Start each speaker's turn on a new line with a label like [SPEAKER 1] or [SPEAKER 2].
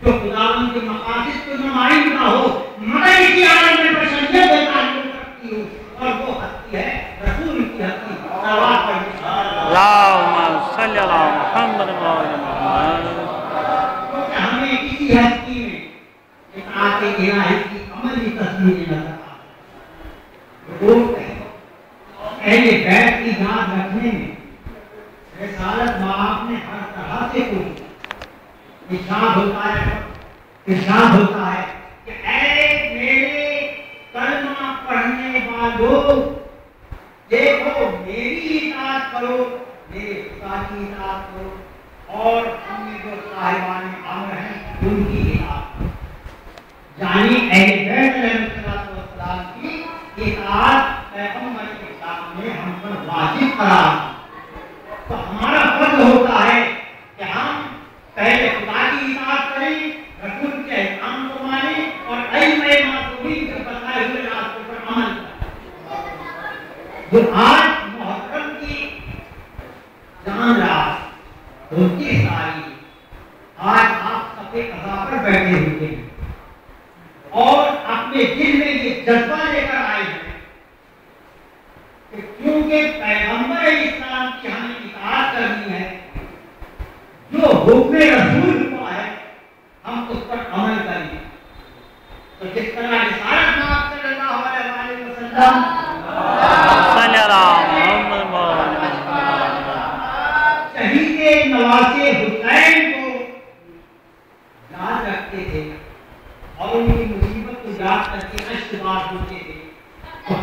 [SPEAKER 1] जो खुदावंद के मकासद को नुमाइंद ना हो मगर इसी आलम में हस्ती और वो हस्ती है रसूल की हस्ती। सलावत पढ़िए।
[SPEAKER 2] अल्लाहुम्मा सल्ली अला मुहम्मद व आले मुहम्मद।
[SPEAKER 1] क्योंकि हमें किसी हस्ती में इताअत इलाही की अमली तस्वीर नजर आती है। अहले बैत की याद रखने में रिसालत माँ ने हर तरह से कोशिश। इरशाद होता है कि ऐ मेरे कलमा पढ़ने वालों, देखो मेरी इताअत करो, मेरे खुदा की इताअत करो और हमें जो साहिबान अम्र हैं उनकी इताअत करो। यानी अहले बैत अलैहिस्सलाम की इताअत पैगंबर के सामने हम पर वाजिब करार। तो हमारा फर्ज होता है कि हम पहले खुदा की इताअत करें, रसूल के अहकाम को मानें और अइम्मा मासूमीन के बताए हुए रास्तों पर अमल करें। जो आज मुहर्रम की जान रात होती सारी, आज आप सफे कज़ा पर बैठे हुए हैं और अपने दिल में ये जज्बा लेकर आए हैं कि क्योंकि पैगंबर इस्लाम की हमें इताअत करनी है, जो हुक्म रसूल हुआ है हम उस पर अमल करें। तो जिस तरह रिसालत नाम सल्लल्लाहु अलैहि वसल्लम
[SPEAKER 2] सल्ली अला मुहम्मद व आले मुहम्मद।
[SPEAKER 1] शहीद नवासे हुसैन को याद रखते थे और उनकी मुसीबत को याद करके अश्क बार होते थे, तो